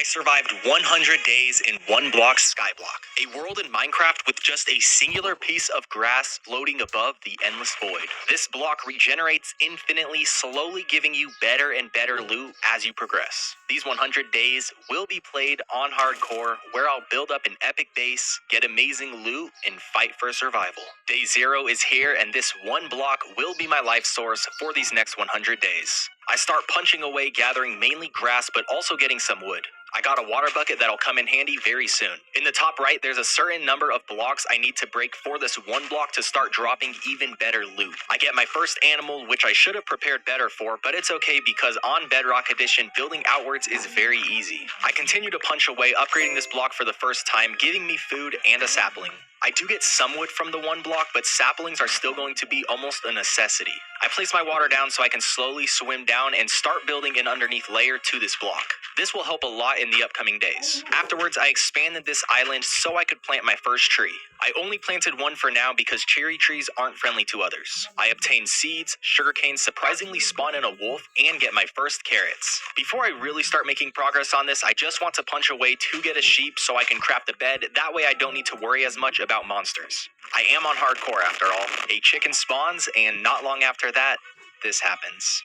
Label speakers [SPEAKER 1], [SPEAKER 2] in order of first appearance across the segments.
[SPEAKER 1] I survived 100 days in one block skyblock, a world in Minecraft with just a singular piece of grass floating above the endless void. This block regenerates infinitely, slowly giving you better and better loot as you progress. These 100 days will be played on hardcore, where I'll build up an epic base, get amazing loot, and fight for survival. Day 0 is here, and this one block will be my life source for these next 100 days. I start punching away, gathering mainly grass, but also getting some wood. I got a water bucket that'll come in handy very soon. In the top right, there's a certain number of blocks I need to break for this one block to start dropping even better loot. I get my first animal, which I should have prepared better for, but it's okay because on Bedrock Edition, building outwards is very easy. I continue to punch away, upgrading this block for the first time, giving me food and a sapling. I do get some wood from the one block, but saplings are still going to be almost a necessity. I place my water down so I can slowly swim down and start building an underneath layer to this block. This will help a lot in the upcoming days. Afterwards, I expanded this island so I could plant my first tree. I only planted one for now because cherry trees aren't friendly to others. I obtained seeds, sugarcane surprisingly spawn in a wolf, and get my first carrots. Before I really start making progress on this, I just want to punch away to get a sheep so I can craft a bed. That way I don't need to worry as much about monsters. I am on hardcore after all. A chicken spawns, and not long after that, this happens.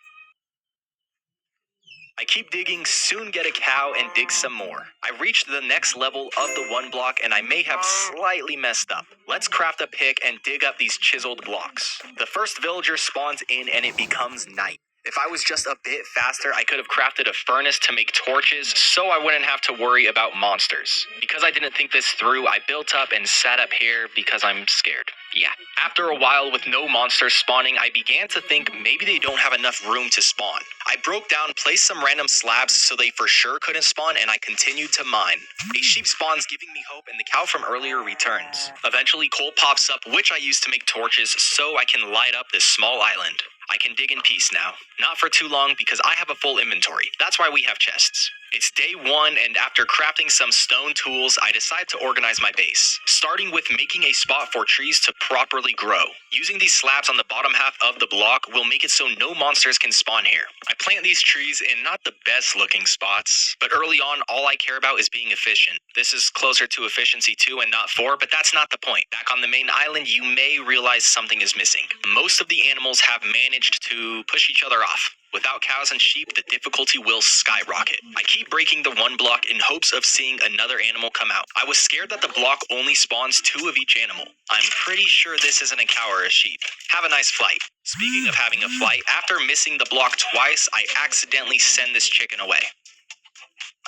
[SPEAKER 1] I keep digging, soon get a cow, and dig some more. I reached the next level of the one block, and I may have slightly messed up. Let's craft a pick and dig up these chiseled blocks. The first villager spawns in, and it becomes night. If I was just a bit faster, I could have crafted a furnace to make torches so I wouldn't have to worry about monsters. Because I didn't think this through, I built up and sat up here because I'm scared. Yeah. After a while with no monsters spawning, I began to think maybe they don't have enough room to spawn. I broke down, placed some random slabs so they for sure couldn't spawn, and I continued to mine. A sheep spawns, giving me hope, and the cow from earlier returns. Eventually, coal pops up, which I use to make torches so I can light up this small island. I can dig in peace now. Not for too long because I have a full inventory. That's why we have chests. It's day 1, and after crafting some stone tools, I decide to organize my base, starting with making a spot for trees to properly grow. Using these slabs on the bottom half of the block will make it so no monsters can spawn here. I plant these trees in not the best looking spots, but early on all I care about is being efficient. This is closer to efficiency 2 and not 4, but that's not the point. Back on the main island, you may realize something is missing. Most of the animals have managed to push each other off. Without cows and sheep, the difficulty will skyrocket. I keep breaking the one block in hopes of seeing another animal come out. I was scared that the block only spawns 2 of each animal. I'm pretty sure this isn't a cow or a sheep. Have a nice flight. Speaking of having a flight, after missing the block twice, I accidentally send this chicken away.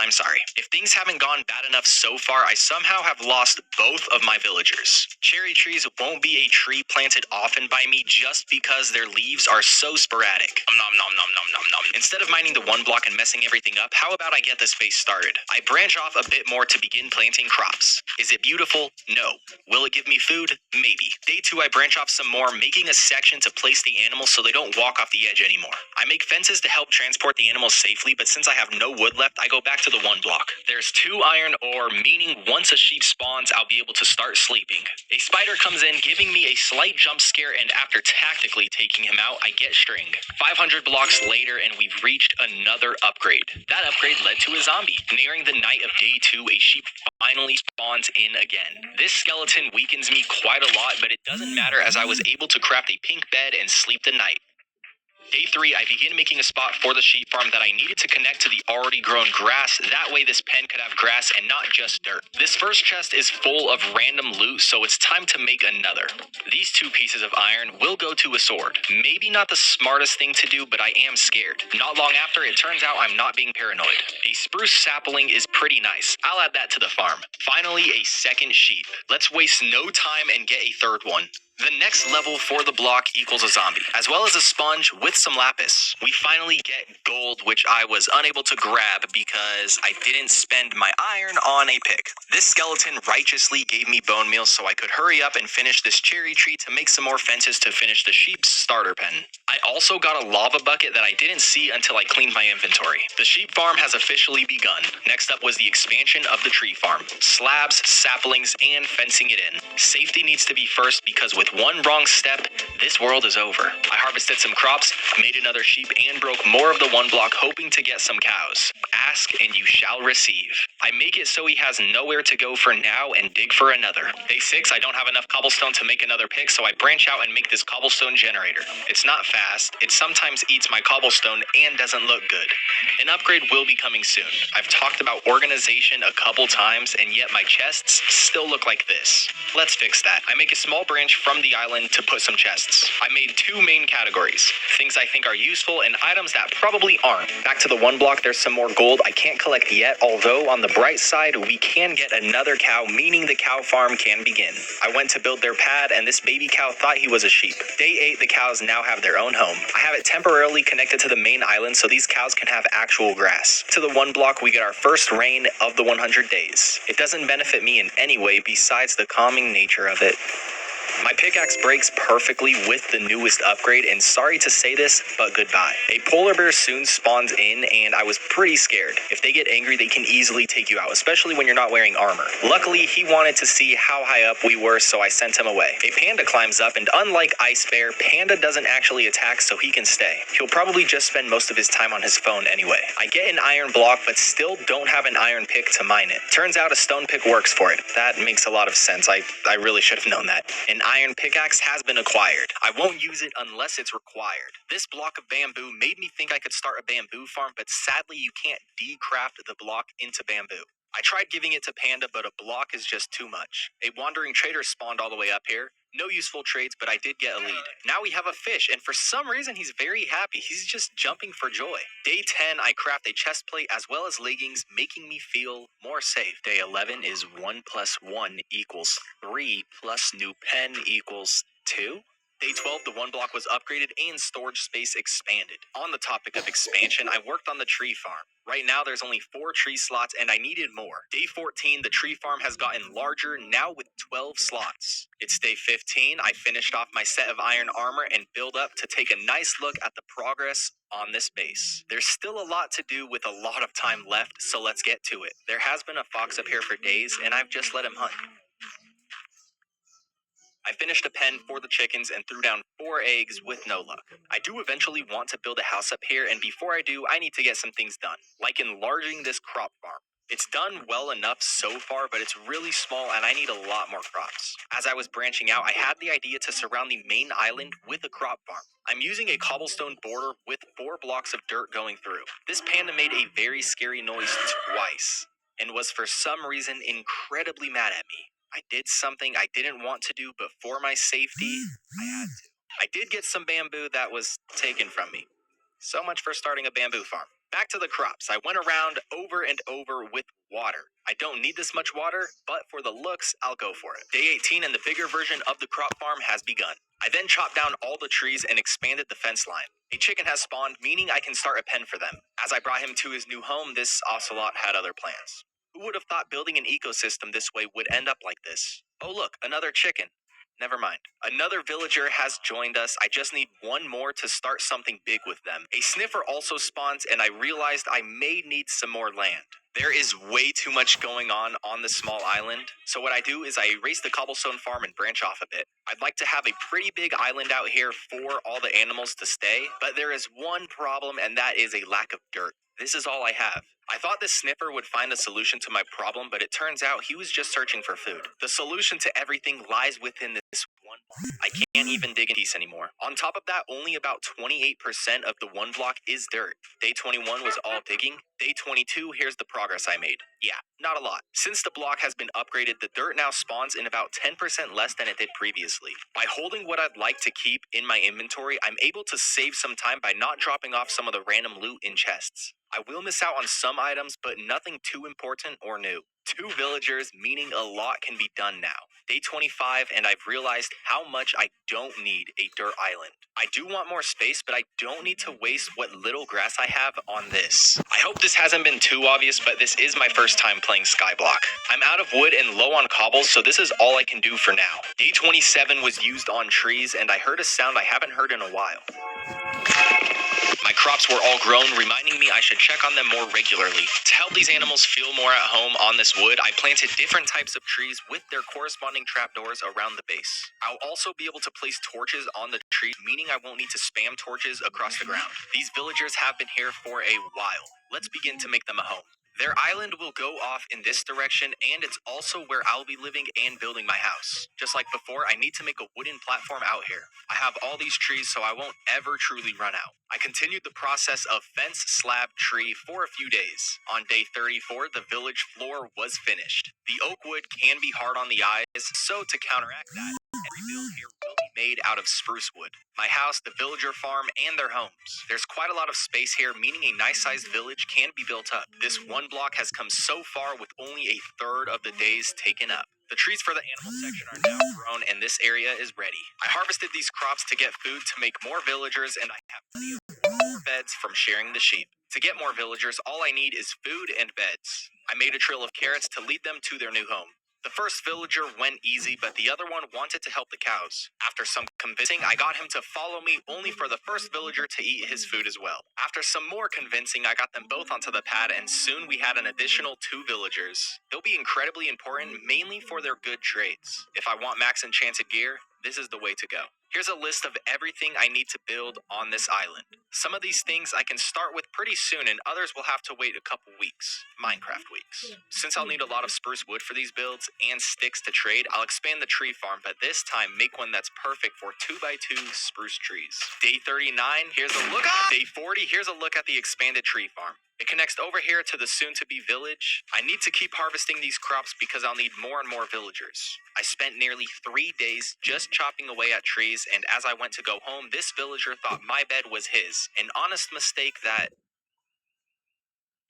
[SPEAKER 1] I'm sorry. If things haven't gone bad enough so far, I somehow have lost both of my villagers. Cherry trees won't be a tree planted often by me just because their leaves are so sporadic. Nom nom nom nom nom nom. Instead of mining the one block and messing everything up, how about I get this base started? I branch off a bit more to begin planting crops. Is it beautiful? No. Will it give me food? Maybe. Day 2, I branch off some more, making a section to place the animals so they don't walk off the edge anymore. I make fences to help transport the animals safely, but since I have no wood left, I go back to the one block. There's 2 iron ore, meaning once a sheep spawns, I'll be able to start sleeping. A spider comes in, giving me a slight jump scare, and after tactically taking him out, I get string. 500 blocks later, and we've reached another upgrade. That upgrade led to a zombie. Nearing the night of day 2, a sheep finally spawns in again. This skeleton weakens me quite a lot, but it doesn't matter as I was able to craft a pink bed and sleep the night. Day 3, I begin making a spot for the sheep farm that I needed to connect to the already grown grass. That way this pen could have grass and not just dirt. This first chest is full of random loot, so it's time to make another. These 2 pieces of iron will go to a sword. Maybe not the smartest thing to do, but I am scared. Not long after, it turns out I'm not being paranoid. A spruce sapling is pretty nice. I'll add that to the farm. Finally, a second sheep. Let's waste no time and get a third one. The next level for the block equals a zombie, as well as a sponge with some lapis. We finally get gold, which I was unable to grab because I didn't spend my iron on a pick. This skeleton righteously gave me bone meal so I could hurry up and finish this cherry tree to make some more fences to finish the sheep's starter pen. I also got a lava bucket that I didn't see until I cleaned my inventory. The sheep farm has officially begun. Next up was the expansion of the tree farm. Slabs, saplings, and fencing it in. Safety needs to be first because with With one wrong step, this world is over. I harvested some crops, made another sheep, and broke more of the one block, hoping to get some cows. Ask and you shall receive. I make it so he has nowhere to go for now and dig for another. Day 6, I don't have enough cobblestone to make another pick, so I branch out and make this cobblestone generator. It's not fast, it sometimes eats my cobblestone and doesn't look good. An upgrade will be coming soon. I've talked about organization a couple times, and yet my chests still look like this. Let's fix that. I make a small branch from the island to put some chests. I made 2 main categories, things I think are useful and items that probably aren't. Back to the one block, there's some more gold I can't collect yet, although on the bright side, we can get another cow, meaning the cow farm can begin. I went to build their pad, and this baby cow thought he was a sheep. Day 8, the cows now have their own home. I have it temporarily connected to the main island so these cows can have actual grass. To the one block, we get our first rain of the 100 days. It doesn't benefit me in any way besides the calming nature of it. My pickaxe breaks perfectly with the newest upgrade, and sorry to say this, but goodbye. A polar bear soon spawns in, and I was pretty scared. If they get angry, they can easily take you out, especially when you're not wearing armor. Luckily, he wanted to see how high up we were, so I sent him away. A panda climbs up, and unlike Ice Bear, Panda doesn't actually attack, so he can stay. He'll probably just spend most of his time on his phone anyway. I get an iron block, but still don't have an iron pick to mine it. Turns out a stone pick works for it. That makes a lot of sense. I really should have known that. An iron pickaxe has been acquired. I won't use it unless it's required. This block of bamboo made me think I could start a bamboo farm, but sadly you can't decraft the block into bamboo. I tried giving it to Panda, but a block is just too much. A wandering trader spawned all the way up here. No useful trades, but I did get a lead. Now we have a fish, and for some reason he's very happy. He's just jumping for joy. Day 10, I craft a chest plate as well as leggings, making me feel more safe. Day 11 is 1 plus 1 equals 3 plus new pen equals 2. Day 12, the one block was upgraded and storage space expanded. On the topic of expansion, I worked on the tree farm. Right now, there's only 4 tree slots, and I needed more. Day 14, the tree farm has gotten larger, now with 12 slots. It's day 15, I finished off my set of iron armor and build up to take a nice look at the progress on this base. There's still a lot to do with a lot of time left, so let's get to it. There has been a fox up here for days, and I've just let him hunt. I finished a pen for the chickens and threw down 4 eggs with no luck. I do eventually want to build a house up here, and before I do, I need to get some things done, like enlarging this crop farm. It's done well enough so far, but it's really small and I need a lot more crops. As I was branching out, I had the idea to surround the main island with a crop farm. I'm using a cobblestone border with 4 blocks of dirt going through. This panda made a very scary noise twice, and was for some reason incredibly mad at me. I did something I didn't want to do, but for my safety, I had to. I did get some bamboo that was taken from me. So much for starting a bamboo farm. Back to the crops. I went around over and over with water. I don't need this much water, but for the looks, I'll go for it. Day 18 and the bigger version of the crop farm has begun. I then chopped down all the trees and expanded the fence line. A chicken has spawned, meaning I can start a pen for them. As I brought him to his new home, this ocelot had other plans. Who would have thought building an ecosystem this way would end up like this? Oh look, another chicken. Never mind. Another villager has joined us. I just need 1 more to start something big with them. A sniffer also spawns, and I realized I may need some more land. There is way too much going on this small island, so what I do is I erase the cobblestone farm and branch off a bit. I'd like to have a pretty big island out here for all the animals to stay, but there is one problem, and that is a lack of dirt. This is all I have. I thought this sniffer would find a solution to my problem, but it turns out he was just searching for food. The solution to everything lies within this one block. I can't even dig in peace anymore. On top of that, only about 28% of the one block is dirt. Day 21 was all digging. Day 22, here's the progress I made. Yeah, not a lot. Since the block has been upgraded, the dirt now spawns in about 10% less than it did previously. By holding what I'd like to keep in my inventory, I'm able to save some time by not dropping off some of the random loot in chests. I will miss out on some items, but nothing too important or new. 2 villagers, meaning a lot can be done now. Day 25, and I've realized how much I don't need a dirt island. I do want more space, but I don't need to waste what little grass I have on this. I hope this hasn't been too obvious, but this is my first time playing Skyblock. I'm out of wood and low on cobbles, so this is all I can do for now. Day 27 was used on trees, and I heard a sound I haven't heard in a while. My crops were all grown, reminding me I should check on them more regularly. To help these animals feel more at home on this wood, I planted different types of trees with their corresponding trapdoors around the base. I'll also be able to place torches on the trees, meaning I won't need to spam torches across the ground. These villagers have been here for a while. Let's begin to make them a home. Their island will go off in this direction, and it's also where I'll be living and building my house. Just like before, I need to make a wooden platform out here. I have all these trees, so I won't ever truly run out. I continued the process of fence, slab, tree for a few days. On day 34, the village floor was finished. The oak wood can be hard on the eyes, so to counteract that, every build here will be made out of spruce wood. My house, the villager farm, and their homes. There's quite a lot of space here, meaning a nice-sized village can be built up. This one block has come so far with only a third of the days taken up. The trees for the animal section are now grown, and this area is ready. I harvested these crops to get food to make more villagers, and I have plenty of beds from sharing the sheep. To get more villagers, all I need is food and beds. I made a trail of carrots to lead them to their new home. The first villager went easy, but the other one wanted to help the cows. After some convincing, I got him to follow me, only for the first villager to eat his food as well. After some more convincing, I got them both onto the pad, and soon we had an additional 2 villagers. They'll be incredibly important, mainly for their good trades. If I want max enchanted gear, this is the way to go. Here's a list of everything I need to build on this island. Some of these things I can start with pretty soon, and others will have to wait a couple weeks. Minecraft weeks. Since I'll need a lot of spruce wood for these builds and sticks to trade, I'll expand the tree farm, but this time make one that's perfect for 2x2 spruce trees. Day 39, here's a look. Day 40, here's a look at the expanded tree farm. It connects over here to the soon-to-be village. I need to keep harvesting these crops because I'll need more and more villagers. I spent nearly 3 days just chopping away at trees, and as I went to go home, this villager thought my bed was his. An honest mistake that...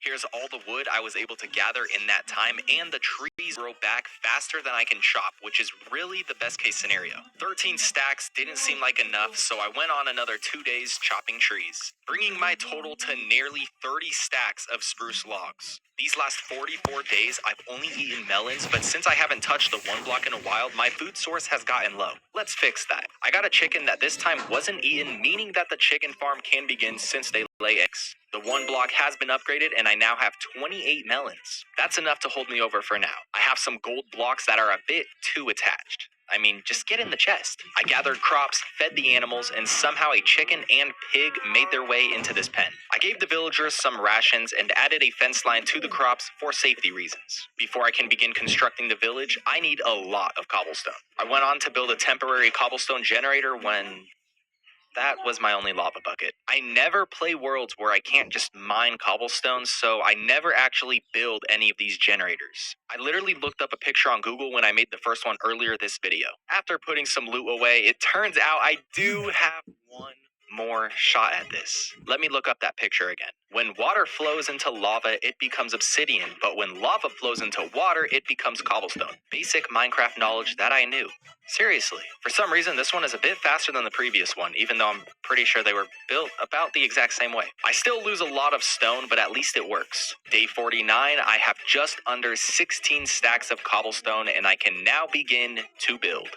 [SPEAKER 1] Here's all the wood I was able to gather in that time, and the trees grow back faster than I can chop, which is really the best case scenario. 13 stacks didn't seem like enough, so I went on another 2 days chopping trees, bringing my total to nearly 30 stacks of spruce logs. These last 44 days, I've only eaten melons, but since I haven't touched the one block in a while, my food source has gotten low. Let's fix that. I got a chicken that this time wasn't eaten, meaning that the chicken farm can begin since they lay eggs. The one block has been upgraded, and I now have 28 melons. That's enough to hold me over for now. I have some gold blocks that are a bit too attached. I mean, just get in the chest. I gathered crops, fed the animals, and somehow a chicken and pig made their way into this pen. I gave the villagers some rations and added a fence line to the crops for safety reasons. Before I can begin constructing the village, I need a lot of cobblestone. I went on to build a temporary cobblestone generator when... that was my only lava bucket. I never play worlds where I can't just mine cobblestone, so I never actually build any of these generators. I literally looked up a picture on Google when I made the first one earlier this video. After putting some loot away, it turns out I do have one more shot at this. Let me look up that picture again. When water flows into lava, it becomes obsidian, but when lava flows into water, it becomes cobblestone. Basic Minecraft knowledge that I knew. Seriously. For some reason, this one is a bit faster than the previous one, even though I'm pretty sure they were built about the exact same way. I still lose a lot of stone, but at least it works. Day 49, I have just under 16 stacks of cobblestone, and I can now begin to build.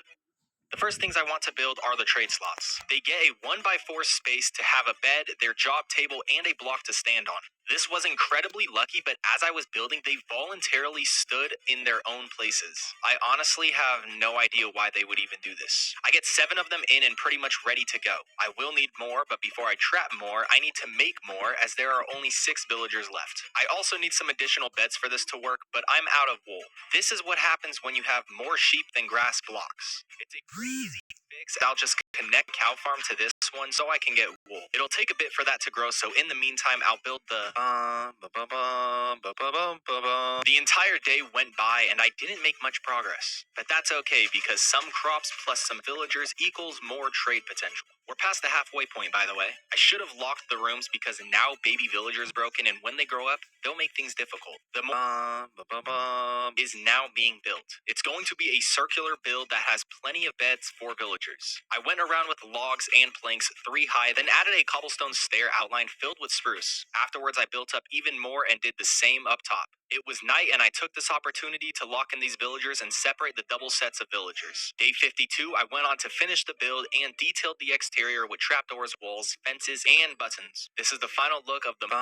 [SPEAKER 1] The first things I want to build are the trade slots. They get a 1x4 space to have a bed, their job table, and a block to stand on. This was incredibly lucky, but as I was building, they voluntarily stood in their own places. I honestly have no idea why they would even do this. I get 7 of them in and pretty much ready to go. I will need more, but before I trap more, I need to make more as there are only 6 villagers left. I also need some additional beds for this to work, but I'm out of wool. This is what happens when you have more sheep than grass blocks. It's a pretty easy fix. I'll just connect cow farm to this one so I can get wool. It'll take a bit for that to grow, so in the meantime, I'll build the... The entire day went by and I didn't make much progress. But that's okay because some crops plus some villagers equals more trade potential. We're past the halfway point, by the way. I should have locked the rooms because now baby villagers broken, and when they grow up, they'll make things difficult. The is now being built. It's going to be a circular build that has plenty of beds for villagers. I went around with logs and planks 3 high, then added a cobblestone stair outline filled with spruce. Afterwards, I built up even more and did the same up top. It was night, and I took this opportunity to lock in these villagers and separate the double sets of villagers. Day 52, I went on to finish the build and detailed the exterior with trapdoors, walls, fences, and buttons. This is the final look of the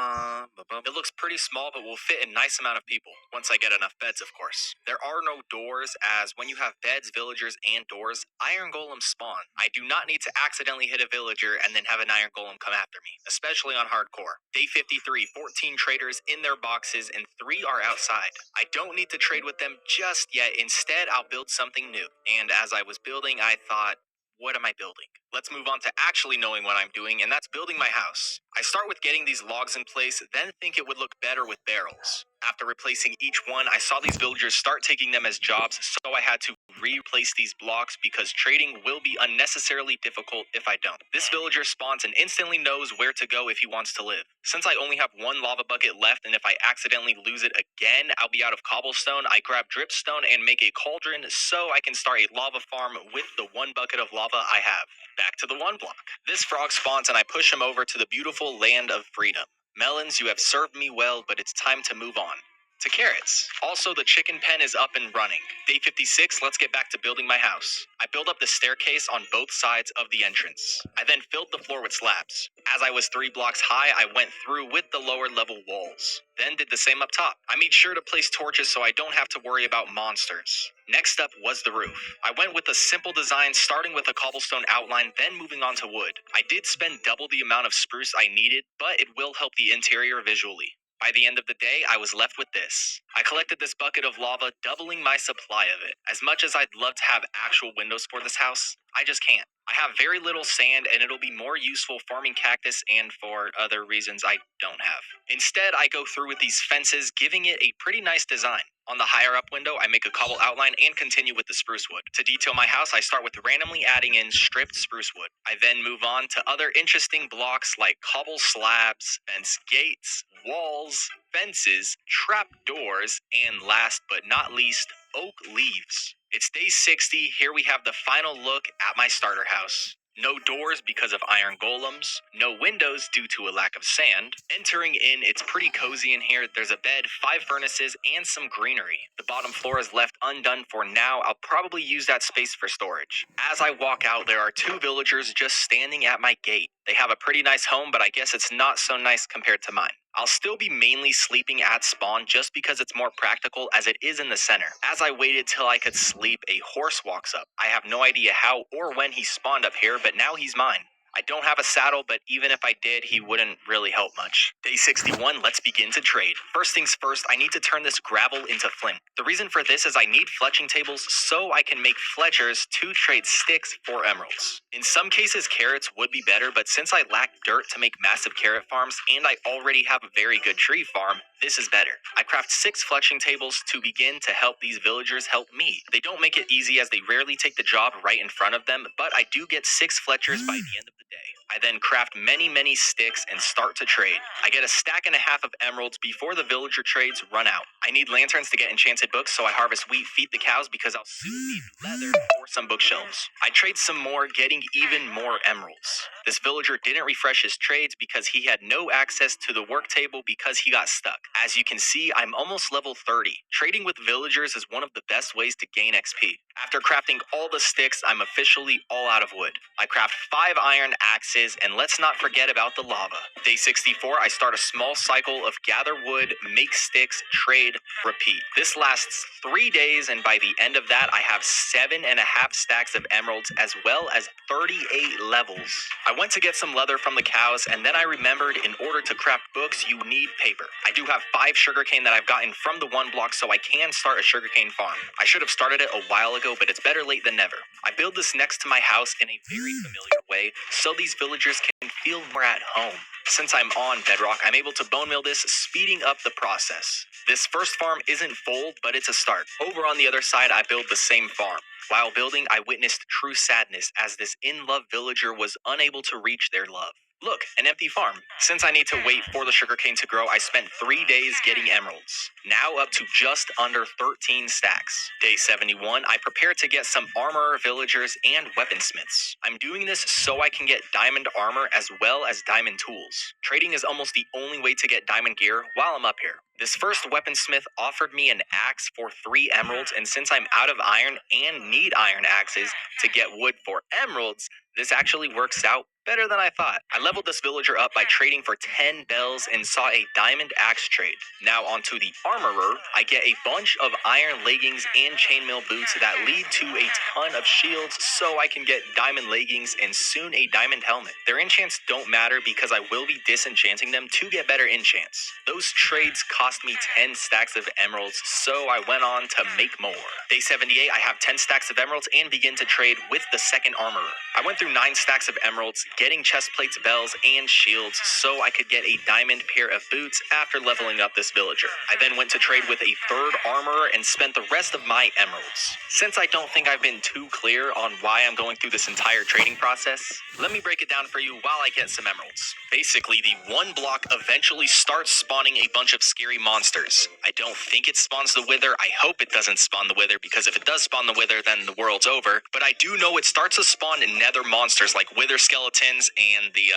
[SPEAKER 1] It looks pretty small, but will fit a nice amount of people, once I get enough beds, of course. There are no doors, as when you have beds, villagers, and doors, iron golems spawn. I do not need to accidentally hit a villager and then have an iron golem come after me, especially on hardcore. Day 53, 14 traders in their boxes and 3 are outside. I don't need to trade with them just yet. Instead, I'll build something new. And as I was building, I thought, what am I building? Let's move on to actually knowing what I'm doing, and that's building my house. I start with getting these logs in place, then think it would look better with barrels. After replacing each one, I saw these villagers start taking them as jobs, so I had to replace these blocks because trading will be unnecessarily difficult if I don't. This villager spawns and instantly knows where to go if he wants to live. Since I only have one lava bucket left, and if I accidentally lose it again, I'll be out of cobblestone, I grab dripstone and make a cauldron so I can start a lava farm with the 1 bucket of lava I have. Back to the 1 block. This frog spawns and I push him over to the beautiful land of freedom. Melons, you have served me well, but it's time to move on. To carrots. Also, the chicken pen is up and running. Day 56, let's get back to building my house. I built up the staircase on both sides of the entrance. I then filled the floor with slabs. As I was 3 blocks high, I went through with the lower level walls. Then did the same up top. I made sure to place torches so I don't have to worry about monsters. Next up was the roof. I went with a simple design, starting with a cobblestone outline, then moving on to wood. I did spend double the amount of spruce I needed, but it will help the interior visually. By the end of the day, I was left with this. I collected this bucket of lava, doubling my supply of it. As much as I'd love to have actual windows for this house, I just can't. I have very little sand, and it'll be more useful farming cactus and for other reasons I don't have. Instead, I go through with these fences, giving it a pretty nice design. On the higher up window, I make a cobble outline and continue with the spruce wood. To detail my house, I start with randomly adding in stripped spruce wood. I then move on to other interesting blocks like cobble slabs, fence gates, walls, fences, trap doors, and last but not least, oak leaves. It's day 60. Here we have the final look at my starter house. No doors because of iron golems, no windows due to a lack of sand. Entering in, it's pretty cozy in here. There's a bed, 5 furnaces, and some greenery. The bottom floor is left undone for now. I'll probably use that space for storage. As I walk out, there are 2 villagers just standing at my gate. They have a pretty nice home, but I guess it's not so nice compared to mine. I'll still be mainly sleeping at spawn just because it's more practical as it is in the center. As I waited till I could sleep, a horse walks up. I have no idea how or when he spawned up here, but now he's mine. I don't have a saddle, but even if I did, he wouldn't really help much. Day 61, let's begin to trade. First things first, I need to turn this gravel into flint. The reason for this is I need fletching tables so I can make fletchers to trade sticks for emeralds. In some cases, carrots would be better, but since I lack dirt to make massive carrot farms and I already have a very good tree farm, this is better. I craft 6 fletching tables to begin to help these villagers help me. They don't make it easy as they rarely take the job right in front of them, but I do get 6 fletchers by the end of the day. I then craft many sticks and start to trade. I get a stack and a half of emeralds before the villager trades run out. I need lanterns to get enchanted books, so I harvest wheat, feed the cows because I'll soon need leather for some bookshelves. I trade some more, getting even more emeralds. This villager didn't refresh his trades because he had no access to the work table because he got stuck. As you can see, I'm almost level 30. Trading with villagers is one of the best ways to gain XP. After crafting all the sticks, I'm officially all out of wood. I craft 5 iron axes, and let's not forget about the lava. Day 64, I start a small cycle of gather wood, make sticks, trade, repeat. This lasts 3 days, and by the end of that, I have 7.5 stacks of emeralds as well as 38 levels. I went to get some leather from the cows, and then I remembered in order to craft books, you need paper. I do have 5 sugarcane that I've gotten from the 1 block, so I can start a sugarcane farm. I should have started it a while ago, but it's better late than never. I build this next to my house in a very familiar way, so these villagers can feel more at home. Since I'm on Bedrock, I'm able to bone meal this, speeding up the process. This first farm isn't full, but it's a start. Over on the other side, I build the same farm. While building, I witnessed true sadness as this in-love villager was unable to reach their love. Look, an empty farm. Since I need to wait for the sugarcane to grow, I spent 3 days getting emeralds. Now up to just under 13 stacks. Day 71, I prepare to get some armorer villagers and weaponsmiths. I'm doing this so I can get diamond armor as well as diamond tools. Trading is almost the only way to get diamond gear while I'm up here. This first weaponsmith offered me an axe for 3 emeralds, and since I'm out of iron and need iron axes to get wood for emeralds, this actually works out better than I thought. I leveled this villager up by trading for 10 bells and saw a diamond axe trade. Now onto the armorer, I get a bunch of iron leggings and chainmail boots that lead to a ton of shields so I can get diamond leggings and soon a diamond helmet. Their enchants don't matter because I will be disenchanting them to get better enchants. Those trades cost me 10 stacks of emeralds, so I went on to make more. Day 78, I have 10 stacks of emeralds and begin to trade with the second armorer. I went through 9 stacks of emeralds, getting chest plates, bells, and shields so I could get a diamond pair of boots after leveling up this villager. I then went to trade with a third armorer and spent the rest of my emeralds. Since I don't think I've been too clear on why I'm going through this entire trading process, let me break it down for you while I get some emeralds. Basically, the one block eventually starts spawning a bunch of scary monsters. I don't think it spawns the wither. I hope it doesn't spawn the wither, because if it does spawn the wither, then the world's over. But I do know it starts to spawn nether monsters like wither skeletons and the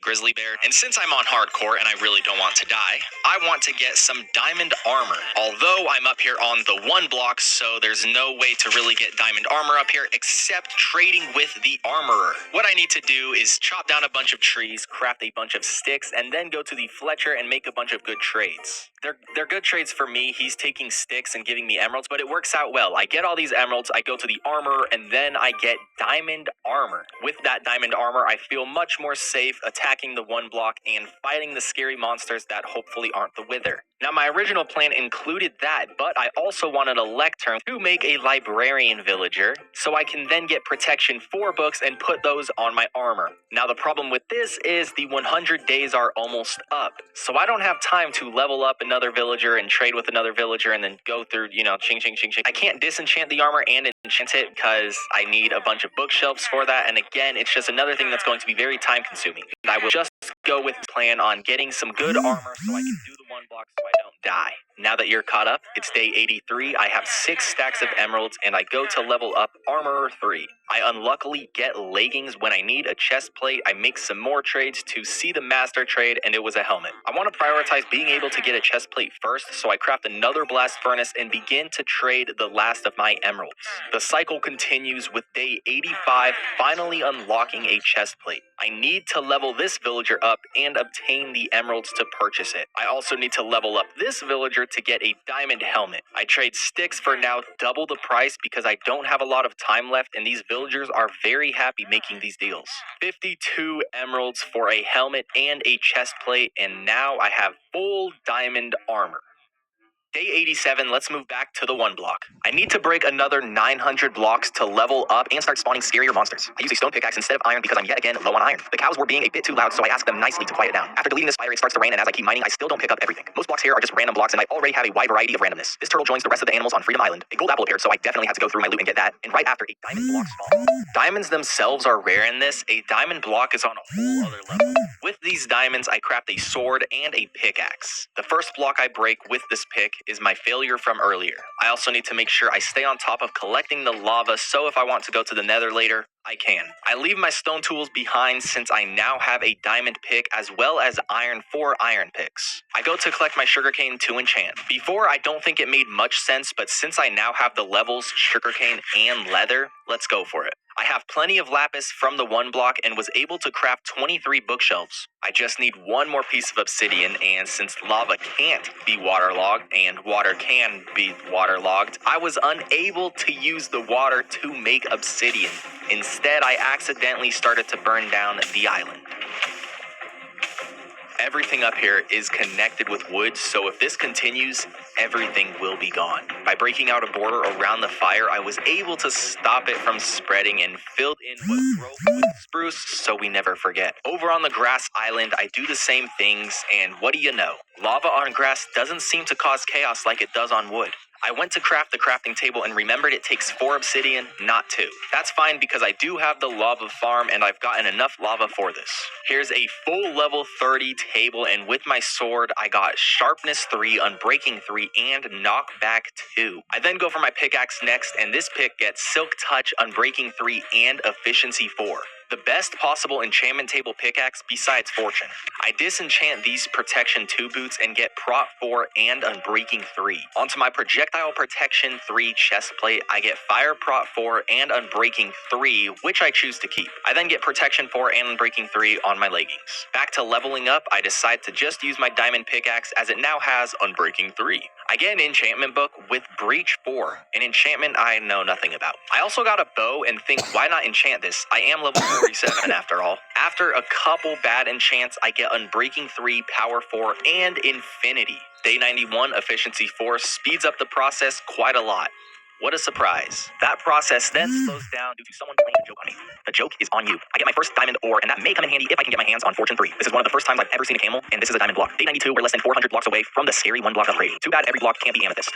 [SPEAKER 1] grizzly bear. And since I'm on hardcore and I really don't want to die, I want to get some diamond armor. Although I'm up here on the 1 block, so there's no way to really get diamond armor up here except trading with the armorer. What I need to do is chop down a bunch of trees, craft a bunch of sticks, and then go to the Fletcher and make a bunch of good trades. They're good trades for me. He's taking sticks and giving me emeralds, but it works out well. I get all these emeralds, I go to the armorer, and then I get diamond armor. With that diamond armor, I feel much more safe attacking the 1 block and fighting the scary monsters that hopefully aren't the wither. Now, my original plan included that, but I also wanted a lectern to make a librarian villager, so I can then get protection 4 books and put those on my armor. Now, the problem with this is the 100 days are almost up, so I don't have time to level up another villager and trade with another villager and then go through, ching, ching, ching, ching. I can't disenchant the armor and enchant it because I need a bunch of bookshelves for that, and again, it's just another thing that's going to be very time consuming. I will just go with the plan on getting some good armor so I can do the 1 block so I don't die. Now that you're caught up, it's day 83, I have 6 stacks of emeralds, and I go to level up Armorer 3. I unluckily get leggings when I need a chest plate. I make some more trades to see the master trade, and it was a helmet. I want to prioritize being able to get a chest plate first, so I craft another blast furnace and begin to trade the last of my emeralds. The cycle continues with day 85 finally unlocking a chest plate. I need to level this villager up and obtain the emeralds to purchase it. I also need to level up this villager to get a diamond helmet. I trade sticks for now double the price because I don't have a lot of time left, and these villagers are very happy making these deals. 52 emeralds for a helmet and a chest plate, and now I have full diamond armor. Day 87, let's move back to the 1 block. I need to break another 900 blocks to level up and start spawning scarier monsters. I use a stone pickaxe instead of iron because I'm yet again low on iron. The cows were being a bit too loud, so I asked them nicely to quiet down. After deleting this spider, it starts to rain, and as I keep mining, I still don't pick up everything. Most blocks here are just random blocks, and I already have a wide variety of randomness. This turtle joins the rest of the animals on Freedom Island. A gold apple appeared, so I definitely had to go through my loot and get that. And right after, a diamond block spawned. Diamonds themselves are rare in this. A diamond block is on a whole other level. With these diamonds, I craft a sword and a pickaxe. The first block I break with this pick is my failure from earlier. I also need to make sure I stay on top of collecting the lava, so if I want to go to the nether later, I can. I leave my stone tools behind since I now have a diamond pick as well as iron for iron picks. I go to collect my sugarcane to enchant. Before, I don't think it made much sense, but since I now have the levels, sugarcane, and leather, let's go for it. I have plenty of lapis from the 1 block and was able to craft 23 bookshelves. I just need 1 more piece of obsidian, and since lava can't be waterlogged and water can be waterlogged, I was unable to use the water to make obsidian. Instead, I accidentally started to burn down the island. Everything up here is connected with wood, so if this continues, everything will be gone. By breaking out a border around the fire, I was able to stop it from spreading and filled in what broke with spruce so we never forget. Over on the grass island, I do the same things, and what do you know? Lava on grass doesn't seem to cause chaos like it does on wood. I went to craft the crafting table and remembered it takes 4 obsidian, not 2. That's fine because I do have the lava farm and I've gotten enough lava for this. Here's a full level 30 table, and with my sword, I got sharpness 3, unbreaking 3, and knockback 2. I then go for my pickaxe next, and this pick gets silk touch, unbreaking 3, and efficiency 4. the best possible enchantment table pickaxe besides Fortune. I disenchant these Protection 2 boots and get Prot 4 and Unbreaking 3. Onto my Projectile Protection 3 chestplate, I get Fire Prot 4 and Unbreaking 3, which I choose to keep. I then get Protection 4 and Unbreaking 3 on my leggings. Back to leveling up, I decide to just use my diamond pickaxe as it now has Unbreaking 3. I get an enchantment book with Breach 4, an enchantment I know nothing about. I also got a bow and think, why not enchant this? I am level 47 after all. After a couple bad enchants, I get Unbreaking 3, Power 4, and Infinity. Day 91 Efficiency 4 speeds up the process quite a lot. What a surprise. That process then slows down due to someone playing a joke on me. The joke is on you. I get my first diamond ore, and that may come in handy if I can get my hands on Fortune 3. This is one of the first times I've ever seen a camel, and this is a diamond block. Day 92, we're less than 400 blocks away from the scary 1 block upgrade. Too bad every block can't be amethyst.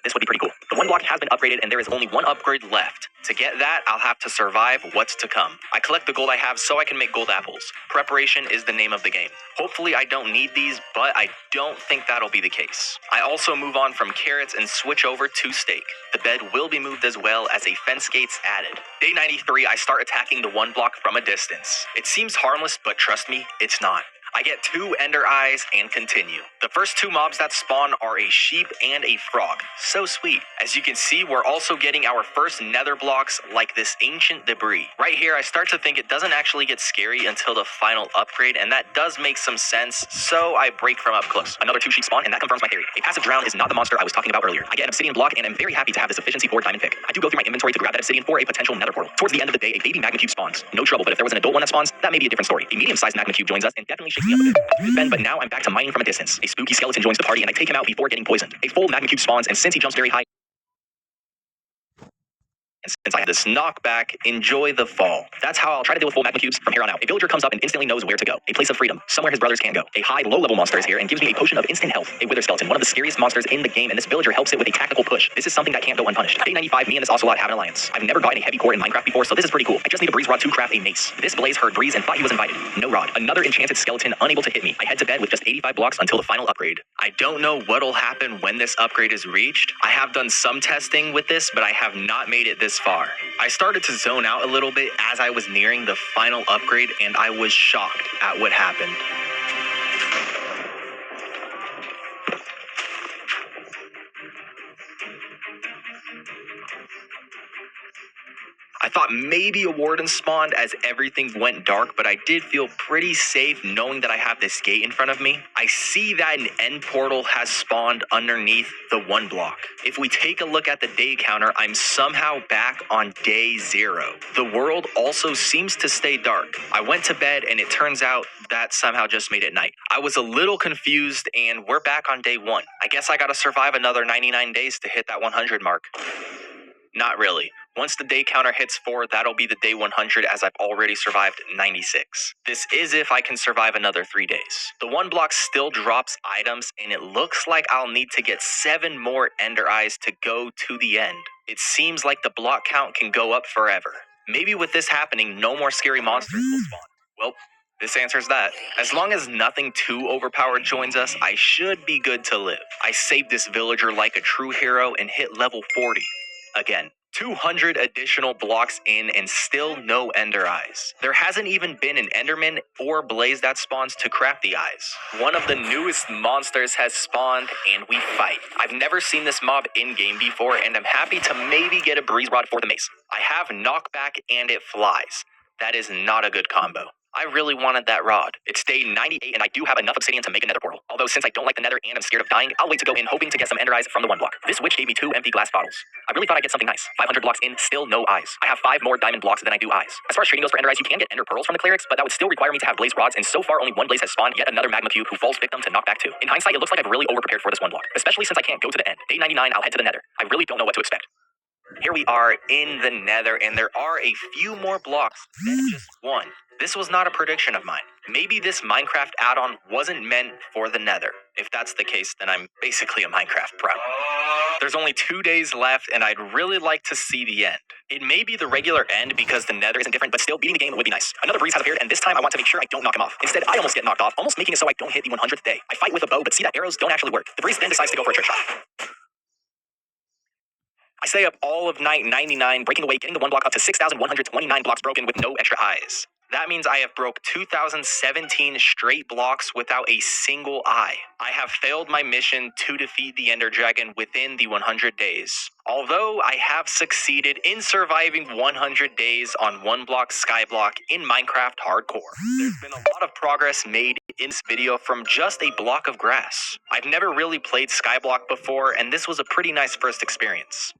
[SPEAKER 1] This would be pretty cool. The 1 block has been upgraded, and there is only 1 upgrade left. To get that, I'll have to survive what's to come. I collect the gold I have so I can make gold apples. Preparation is the name of the game. Hopefully I don't need these, but I don't think that'll be the case. I also move on from carrots and switch over to steak. The bed will be moved as well as a fence gate's added. Day 93, I start attacking the 1 block from a distance. It seems harmless, but trust me, it's not. I get 2 ender eyes and continue. The first 2 mobs that spawn are a sheep and a frog. So sweet. As you can see, we're also getting our first nether blocks like this ancient debris. Right here, I start to think it doesn't actually get scary until the final upgrade, and that does make some sense, so I break from up close. Another 2 sheep spawn, and that confirms my theory. A passive drown is not the monster I was talking about earlier. I get an obsidian block, and I'm very happy to have this efficiency 4 diamond pick. I do go through my inventory to grab that obsidian for a potential nether portal. Towards the end of the day, a baby magma cube spawns. No trouble, but if there was an adult one that spawns, that may be a different story. A medium-sized magma cube joins us and definitely shakes me up a bit. But now I'm back to mining from a distance. A spooky skeleton joins the party and I take him out before getting poisoned. A full magma cube spawns, and since he jumps very high, and since I have this knockback, enjoy the fall. That's how I'll try to deal with full magma cubes from here on out. A villager comes up and instantly knows where to go. A place of freedom, somewhere his brothers can't go. A high, low-level monster is here and gives me a potion of instant health. A wither skeleton, one of the scariest monsters in the game, and this villager helps it with a tactical push. This is something that can't go unpunished. Day 95, me and this ocelot have an alliance. I've never gotten a heavy core in Minecraft before, so this is pretty cool. I just need a breeze rod to craft a mace. This blaze heard breeze and thought he was invited. No rod. Another enchanted skeleton unable to hit me. I head to bed with just 85 blocks until the final upgrade. I don't know what'll happen when this upgrade is reached. I have done some testing with this, but I have not made it this far. I started to zone out a little bit as I was nearing the final upgrade, and I was shocked at what happened. I thought maybe a warden spawned as everything went dark, but I did feel pretty safe knowing that I have this gate in front of me. I see that an end portal has spawned underneath the 1 block. If we take a look at the day counter, I'm somehow back on day 0. The world also seems to stay dark. I went to bed and it turns out that somehow just made it night. I was a little confused and we're back on day 1. I guess I gotta survive another 99 days to hit that 100 mark. Not really. Once the day counter hits 4, that'll be the day 100 as I've already survived 96. This is if I can survive another 3 days. The 1 block still drops items and it looks like I'll need to get 7 more ender eyes to go to the end. It seems like the block count can go up forever. Maybe with this happening, no more scary monsters will spawn. Well, this answers that. As long as nothing too overpowered joins us, I should be good to live. I saved this villager like a true hero and hit level 40. Again, 200 additional blocks in and still no ender eyes. There hasn't even been an enderman or blaze that spawns to craft the eyes. One of the newest monsters has spawned and we fight. I've never seen this mob in-game before and I'm happy to maybe get a breeze rod for the mace. I have knockback and it flies. That is not a good combo. I really wanted that rod. It's day 98 and I do have enough obsidian to make a nether portal. Although since I don't like the nether and I'm scared of dying, I'll wait to go in hoping to get some ender eyes from the 1 block. This witch gave me 2 empty glass bottles. I really thought I'd get something nice. 500 blocks in, still no eyes. I have 5 more diamond blocks than I do eyes. As far as trading goes for ender eyes, you can get ender pearls from the clerics, but that would still require me to have blaze rods, and so far only 1 blaze has spawned, yet another magma cube who falls victim to knockback 2. In hindsight, it looks like I've really overprepared for this 1 block, especially since I can't go to the end. Day 99, I'll head to the nether. I really don't know what to expect. Here we are in the nether, and there are a few more blocks than just 1. This was not a prediction of mine. Maybe this Minecraft add-on wasn't meant for the nether. If that's the case, then I'm basically a Minecraft pro. There's only 2 days left, and I'd really like to see the end. It may be the regular end because the nether isn't different, but still beating the game would be nice. Another breeze has appeared, and this time I want to make sure I don't knock him off. Instead, I almost get knocked off, almost making it so I don't hit the 100th day. I fight with a bow, but see that arrows don't actually work. The breeze then decides to go for a trick shot. I stay up all of night 99, breaking away, getting the 1 block up to 6,129 blocks broken with no extra eyes. That means I have broke 2017 straight blocks without a single eye. I have failed my mission to defeat the Ender Dragon within the 100 days. Although I have succeeded in surviving 100 days on one block skyblock in Minecraft Hardcore. There's been a lot of progress made in this video from just a block of grass. I've never really played skyblock before, and this was a pretty nice first experience.